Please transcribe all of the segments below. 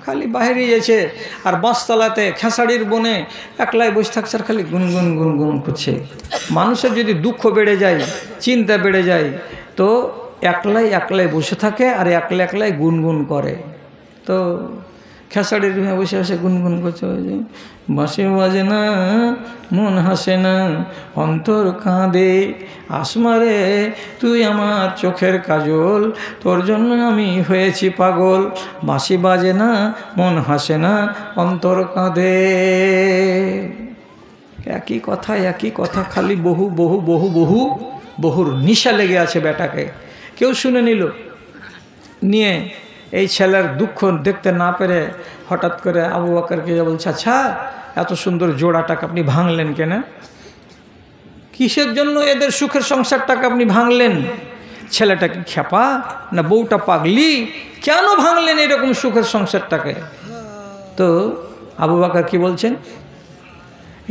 খালি বাইরে গেছে আর বাঁশতলাতে খেসারির বনে একলাই বসে থাকছে আর খালি গুনগুন গুনগুন করছে। মানুষের যদি দুঃখ বেড়ে যায়, চিন্তা বেড়ে যায়, তো একলাই একলাই বসে থাকে আর একলাই একলাই গুনগুন করে। তো খেসারির বনে বসে বসে গুনগুন করছে, বাঁশি বাজে না মন হাসে না অন্তর কাঁদে, আসমারে তুই আমার চোখের কাজল, তোর জন্য আমি হয়েছি পাগল, বাঁশি বাজে না মন হাসে না অন্তর কাঁদে। একই কথা খালি বহু বহু বহু বহু বহুর নিশা লেগে আছে বেটাকে। কেউ শুনে নিল, নিয়ে এই ছেলের দুঃখ দেখতে না পেরে হঠাৎ করে আবু বকরকে বলছে, আচ্ছা এত সুন্দর জোড়াটাকে আপনি ভাঙলেন কেন? কিসের জন্য এদের সুখের সংসারটাকে আপনি ভাঙলেন? ছেলেটা কি খেপা না বউটা পাগলি? কেন ভাঙলেন এরকম সুখের সংসারটাকে? তো আবু বকর কি বলছেন,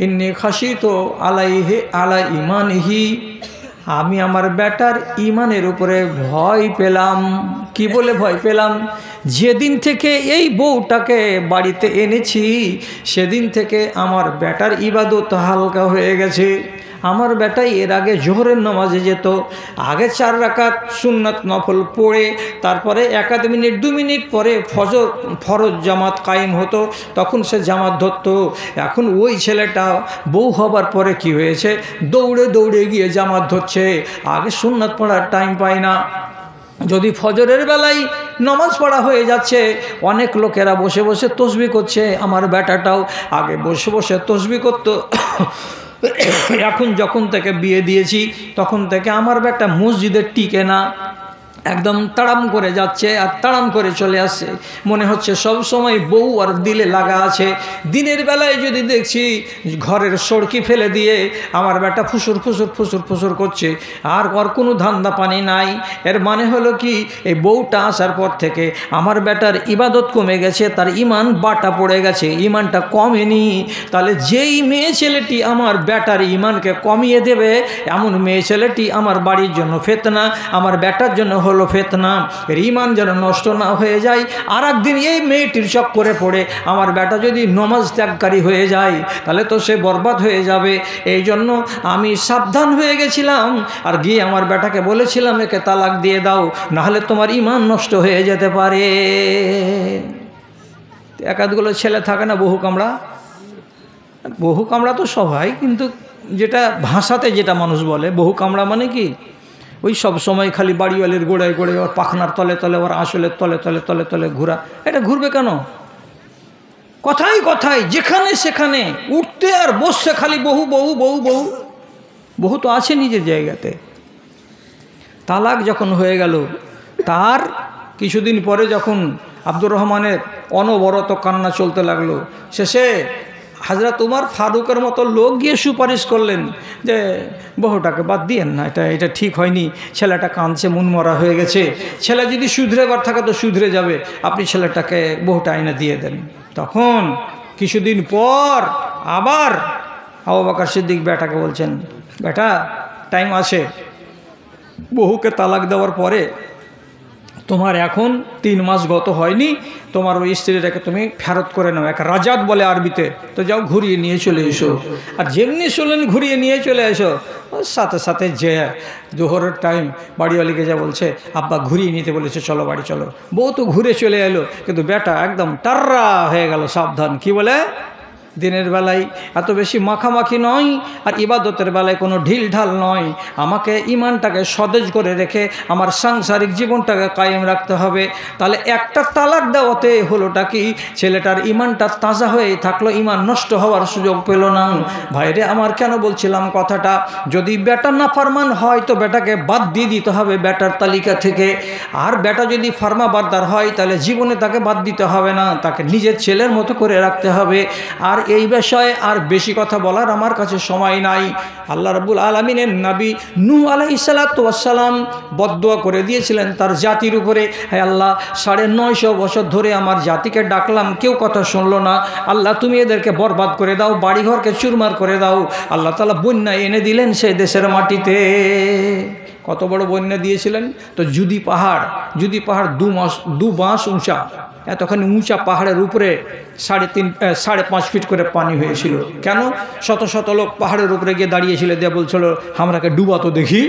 ইন্নী খাশিতু আলাইহি আলা ঈমানিহি, আমি আমার বেটার ইমানের উপরে ভয় পেলাম। কি বলে ভয় পেলাম? যেদিন থেকে এই বউটাকে বাড়িতে এনেছি সেদিন থেকে আমার বেটার ইবাদত হালকা হয়ে গেছে। আমার বেটাই এর আগে জোহরের নামাজে যেত, আগে 4 রাকাত সুন্নাত নফল পড়ে তারপরে 1 মিনিট 2 মিনিট পরে ফরজ জামাত কায়েম হতো, তখন সে জামাত ধরত। এখন ওই ছেলেটা বউ হবার পরে কি হয়েছে, দৌড়ে দৌড়ে গিয়ে জামাত ধরছে, আগে সুন্নাত পড়ার টাইম পায় না। যদি ফজরের বেলায় নামাজ পড়া হয়ে যাচ্ছে, অনেক লোকেরা বসে বসে তসবিহ করছে, আমার বেটাটাও আগে বসে বসে তসবিহ করতো। এখন যখন থেকে বিয়ে দিয়েছি তখন থেকে আমার বেটা মসজিদে টিকে না, একদম তাড়াম করে যাচ্ছে আর তাড়াম করে চলে আসছে, মনে হচ্ছে সব সময় বউ আর দিলে লাগা আছে। দিনের বেলায় যদি দেখছি ঘরের সড়কি ফেলে দিয়ে আমার বেটা ফুসুর ফুসুর ফুসুর ফুসুর করছে, আর ওর কোনো ধান্দা পানি নাই। এর মানে হলো কি, এই বউটা আসার পর থেকে আমার বেটার ইবাদত কমে গেছে, তার ইমান বাটা পড়ে গেছে, ইমানটা কমেনি। তাহলে যেই মেয়ে ছেলেটি আমার বেটার ইমানকে কমিয়ে দেবে, এমন মেয়ে ছেলেটি আমার বাড়ির জন্য ফিতনা, আমার বেটার জন্য হলো ফিতনা। এর ইমান যেন নষ্ট না হয়ে যায়। আর একদিন এই মেয়েটির চক্করে পড়ে আমার বেটা যদি নামাজ ত্যাগকারী হয়ে যায়, তাহলে তো সে বরবাদ হয়ে যাবে। এই জন্য আমি সাবধান হয়ে গেছিলাম আর গিয়ে আমার বেটাকে বলেছিলাম, একে তালাক দিয়ে দাও, নাহলে তোমার ইমান নষ্ট হয়ে যেতে পারে। একাধগুলো ছেলে থাকে না বহু কামড়া, বহু কামড়া তো সবাই, কিন্তু যেটা ভাষাতে যেটা মানুষ বলে বহু কামড়া মানে কি, ওই সব সময় খালি বাড়িওয়ালের গোড়ায় গোড়ায় ওর পাখনার তলে তলে ওর আসলের তলে তলে তলে তলে ঘোরা। এটা ঘুরবে কেন? কথাই কথাই যেখানে সেখানে উঠতে আর বসছে খালি বহু বহু বহু বহু বহু তো আছে নিজের জায়গাতে। তালাক যখন হয়ে গেল, তার কিছুদিন পরে যখন আব্দুর রহমানের অনবরত কান্না চলতে লাগলো, শেষে হযরত উমর ফারুকের মতো লোক গিয়ে সুপারিশ করলেন যে বহুটাকে বাদ দিয়েন না, এটা ঠিক হয়নি, ছেলেটা কাঁদছে, মনমরা হয়ে গেছে, ছেলে যদি শুধরেবার থাকে তো শুধরে যাবে, আপনি ছেলেটাকে বহুটা আইনা দিয়ে দেন। তখন কিছুদিন পর আবার আবু বকর সিদ্দিক বেটাকে বলছেন, বেটা টাইম আছে, বহুকে তালাক দেওয়ার পরে তোমার এখন 3 মাস গত হয়নি, তোমার ওই স্ত্রীটাকে তুমি ফেরত করে নাও, এক রাজাত বলে আরবিতে, তো যাও ঘুরিয়ে নিয়ে চলে এসো। আর যেমনি শুনলেন ঘুরিয়ে নিয়ে চলে এসো, ওর সাথে সাথে যে জোহরের টাইম বাড়িওয়ালিকে যা বলছে, আব্বা ঘুরিয়ে নিতে বলেছে, চলো বাড়ি চলো। বউ তো ঘুরে চলে এলো, কিন্তু বেটা একদম টাররা হয়ে গেল, সাবধান। কি বলে, দিনের বেলায় এত বেশি মাখামাখি নয়, আর ইবাদতের বেলায় কোনো ঢিল ঢাল নয়। আমাকে ইমানটাকে সতেজ করে রেখে আমার সাংসারিক জীবনটাকে কায়েম রাখতে হবে। তাহলে একটা তালাক দেওয়াতে হলোটা কি, ছেলেটার ইমানটা তাজা হয়েই থাকলো, ইমান নষ্ট হওয়ার সুযোগ পেল না। ভাইরে আমার কেন বলছিলাম কথাটা, যদি বেটা নাফরমান হয় তো বেটাকে বাদ দিয়ে দিতে হবে বেটার তালিকা থেকে। আর বেটা যদি ফার্মাবারদার হয় তাহলে জীবনে তাকে বাদ দিতে হবে না, তাকে নিজের ছেলের মতো করে রাখতে হবে। আর এই বিষয়ে আর বেশি কথা বলার আমার কাছে সময় নাই। আল্লাহ রাব্বুল আলামিনের নবী নূহ আলাইহিস সালাতু ওয়াস সালাম বদদুয়া করে দিয়েছিলেন তার জাতির উপরে, হে আল্লাহ 950 বছর ধরে আমার জাতিকে ডাকলাম, কেউ কথা শুনলো না, আল্লাহ তুমি এদেরকে বরবাদ করে দাও, বাড়িঘরকে চুরমার করে দাও। আল্লাহ তাআলা বন্যা এনে দিলেন সেই দেশের মাটিতে। কত বড় বন্যা দিয়েছিলেন? তো জুদি পাহাড় 2 বাঁশ উঁচা, এতখানি উঁচা পাহাড়ের উপরে 3.5 ফিট করে পানি হয়েছিল। কেন? শত শত লোক পাহাড়ের উপরে গিয়ে দাঁড়িয়েছিল, দিয়ে বলছিল আমরাকে ডুবা তো দেখি।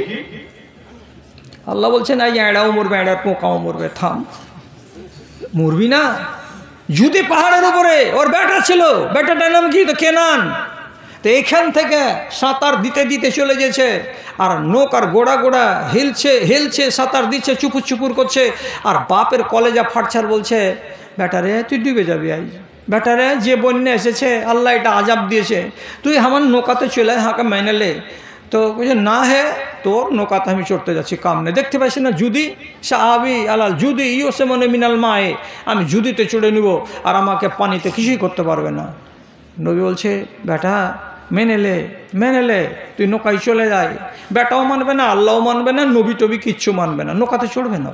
আল্লাহ বলছেন এই এড়াও মরবে, এড়ার পোকাও মরবে, থাম, মরবি না। যদি পাহাড়ের উপরে ওর বেটা ছিল, বেটাটার নাম কি? তো কেনান। তো এখান থেকে সাঁতার দিতে দিতে চলে গেছে, আর নৌকার গোড়া গোড়া হেলছে সাঁতার দিচ্ছে, চুপুর চুপুর করছে, আর বাপের কলেজা ফাটছার বলছে বেটারে তুই ডুবে যাবি, আই বেটারে যে বন্যা এসেছে আল্লাহ এটা আজাব দিয়েছে, তুই আমার নৌকাতে চলে হাঁকা মেনেলে। তো বলছে না হে, তোর নৌকাতে আমি চড়তে যাচ্ছি, কাম নেই। দেখতে পাচ্ছি না জুদি সাহাবি আলাল জুদি ইও সে মনে মিনাল মায়ে, আমি জুদিতে চড়ে নিব আর আমাকে পানিতে কিছুই করতে পারবে না। নবী বলছে বেটা মেনেলে তুই নৌকায় চলে যায়। বেটাও মানবে না, আল্লাহও মানবে না, নবী টবি কিচ্ছু মানবে না, নৌকাতে চড়বে না।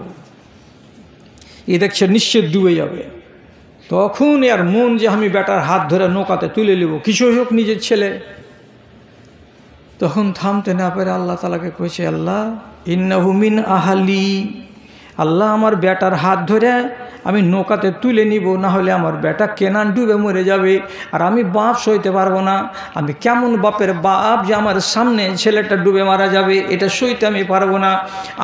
এ দেখছে নিশ্চিত ডুবে যাবে। তখন আর মন যে আমি বেটার হাত ধরে নৌকাতে তুলে নেব, কিছু হোক নিজের ছেলে। তখন থামতে না পেরে আল্লাহ তাআলাকে কইছে আল্লাহ ইন্নাহু মিন আহলি, আল্লাহ আমার বেটার হাত ধরে আমি নৌকাতে তুলে নিব, না হলে আমার বেটা কেনান ডুবে মরে যাবে, আর আমি বাপ সইতে পারবো না। আমি কেমন বাপের বাপ যে আমার সামনে ছেলেটা ডুবে মারা যাবে, এটা সইতে আমি পারবো না।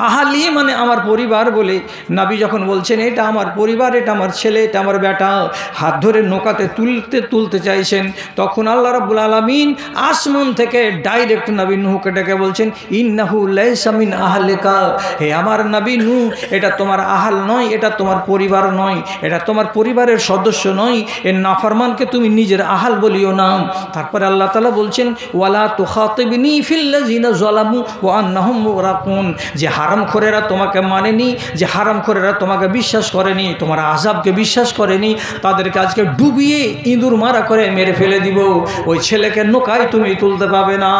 আহালি মানে আমার পরিবার বলে নবী যখন বলছেন এটা আমার পরিবার, এটা আমার ছেলে, এটা আমার বেটা, হাত ধরে নৌকাতে তুলতে চাইছেন, তখন আল্লাহ রাব্বুল আলামিন আসমান থেকে ডাইরেক্ট নবী নূহকে ডেকে বলছেন ইন্নাহু লাইসা মিন আহলিকা, হে আমার নবী নূহ, এটা তোমার আহাল নয়, এটা তোমার পরিবার নয়, এটা তোমার পরিবারের সদস্য নয়, এর নাফরমানকে তুমি নিজের আহাল বলিও না। তারপরে আল্লাহ তাআলা বলছেন ওয়ালা তুখাতিবনি ফিল্লাযিনা যালামু ওয়া আন্নাহুম মুগরাকুন, যে হারামখোরেরা তোমাকে মানেনি, যে হারামখোরেরা তোমাকে বিশ্বাস করেনি, তোমার আযাবকে বিশ্বাস করেনি, তাদেরকে আজকে ডুবিয়ে ইঁদুর মারা করে মেরে ফেলে দিব, ওই ছেলেকে নৌকায় তুমি তুলতে পাবে না।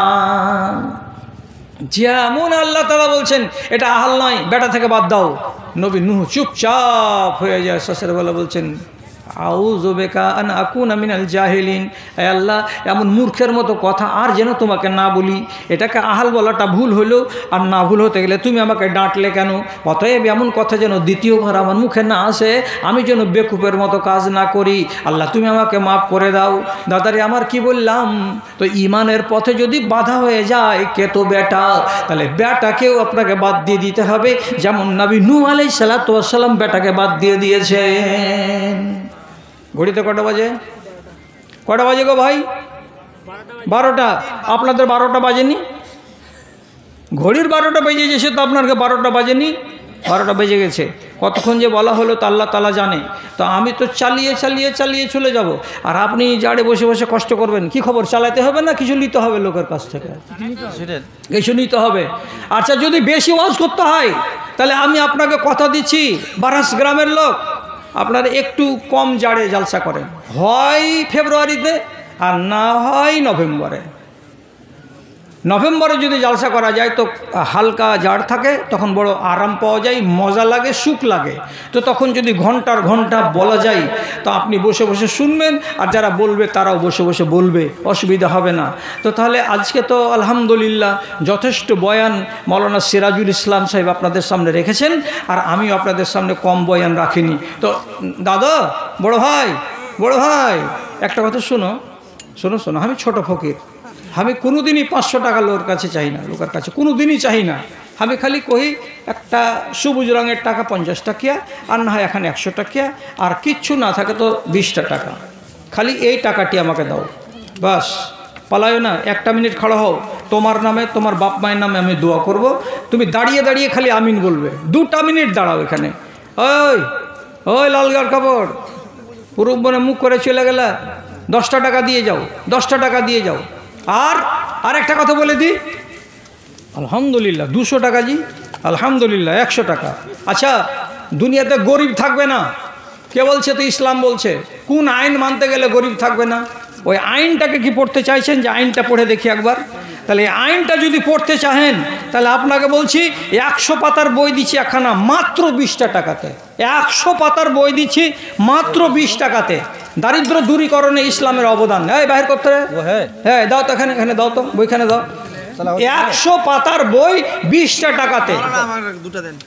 যেমন আল্লাহ তাআলা বলছেন এটা আহাল নয়, বেটা থেকে বাদ দাও, নবী নূহ চুপচাপ হয়ে যায়, শেষের বেলা বলছেন আউযু বিকা আন আকুনা মিনাল জাহিলিন, হে আল্লাহ এমন মূর্খের মতো কথা আর যেন তোমাকে না বলি। এটাকে আহাল বলাটা ভুল হলো, আর না ভুল হতে গেলে তুমি আমাকে ডাঁটলে কেন? অতএব এমন কথা যেন দ্বিতীয়বার আমার মুখে না আসে, আমি যেন বেকুফের মতো কাজ না করি। আল্লাহ তুমি আমাকে মাফ করে দাও। দাদারে আমার কি বললাম, তো ইমানের পথে যদি বাধা হয়ে যায় কে তো বেটা, তাহলে বেটাকেও আপনাকে বাদ দিয়ে দিতে হবে, যেমন নবী নূহ আলাইহিস সালাতু ওয়াস সালাম বেটাকে বাদ দিয়ে দিয়েছেন। ঘড়িতে কটা বাজে গো ভাই? 12টা। আপনাদের 12টা বাজেনি? ঘড়ির 12টা বেজে গেছে, তো আপনার 12টা বাজেনি? 12টা বেজে গেছে। কতক্ষণ যে বলা হলো তা আল্লাহ তাআলা জানে। তো আমি তো চালিয়ে চলে যাব, আর আপনি জাড়ে বসে বসে কষ্ট করবেন। কি খবর, চালাতে হবে না কিছু নিতে হবে লোকের কাছ থেকে? কিছু নিতে হবে। আচ্ছা যদি বেশি ওয়াজ করতে হয় তাহলে আমি আপনাকে কথা দিচ্ছি, বারাস গ্রামের লোক আপনারা একটু কম জাড়ে জালসা করেন, হয় ফেব্রুয়ারিতে আর না হয় নভেম্বরে। নভেম্বরে যদি জালসা করা যায় তো হালকা জাড় থাকে, তখন বড় আরাম পাওয়া যায়, মজা লাগে, সুখ লাগে। তো তখন যদি ঘন্টার ঘন্টা বলা যায় তো আপনি বসে বসে শুনবেন, আর যারা বলবে তারাও বসে বসে বলবে, অসুবিধা হবে না। তো তাহলে আজকে তো আলহামদুলিল্লাহ যথেষ্ট বয়ান মাওলানা সিরাজুল ইসলাম সাহেব আপনাদের সামনে রেখেছেন, আর আমিও আপনাদের সামনে কম বয়ান রাখিনি। তো দাদা, বড় ভাই একটা কথা শোনো, আমি ছোট ফকির, আমি কোনোদিনই 500 টাকা লোকের কাছে চাই না, লোকের কাছে কোনোদিনই চাই না। আমি খালি কহি একটা সবুজ রঙের টাকা 50 টাকিয়া, আর না হয় এখানে 100 টাকিয়া, আর কিচ্ছু না থাকে তো 20টা টাকা, খালি এই টাকাটি আমাকে দাও, বাস। পালায়ও না, 1 মিনিট খাড়া হও, তোমার নামে তোমার বাপ মায়ের নামে আমি দোয়া করব, তুমি দাঁড়িয়ে দাঁড়িয়ে খালি আমিন বলবে। 2 মিনিট দাঁড়াও এখানে। ওই লালগার কাপড় পুরুষ বনে মুখ করে চলে গেলে 10টা টাকা দিয়ে যাও, 10টা টাকা দিয়ে যাও। আর একটা কথা বলে দিই, আলহামদুলিল্লাহ 200 টাকা জি, আলহামদুলিল্লাহ 100 টাকা। আচ্ছা দুনিয়াতে গরিব থাকবে না কে বলছে? তো ইসলাম বলছে। কোন আইন মানতে গেলে গরিব থাকবে না? ওই আইনটাকে কি পড়তে চাইছেন? যে আইনটা পড়ে দেখি একবার। তাহলে এই আইনটা যদি পড়তে চাহেন তাহলে আপনাকে বলছি 100 পাতার বই দিচ্ছি একখানা মাত্র 20টা টাকাতে। 100 পাতার বই দিচ্ছি মাত্র 20 টাকাতে। দারিদ্র দূরীকরণে ইসলামের অবদান। এই বাহির করতে, হ্যাঁ দাও তো, এখানে দাও তো, বইখানে দাও। 100 পাতার বই 20টা টাকাতে।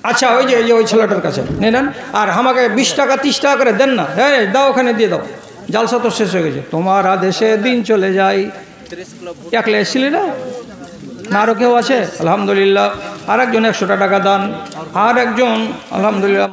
আচ্ছা ওই যে ওই ছেলেটার কাছে নেন, আর আমাকে 20 টাকা 30 টাকা করে দেন না। হ্যাঁ দাও, ওখানে দিয়ে দাও, জালসা তো শেষ হয়ে গেছে। তোমার আদেশে দিন চলে যায়। একলা এসেছিলি না? না আরও কেউ আছে? আলহামদুলিল্লাহ। আর একজন 100 টাকা দান, আর একজন আলহামদুলিল্লাহ।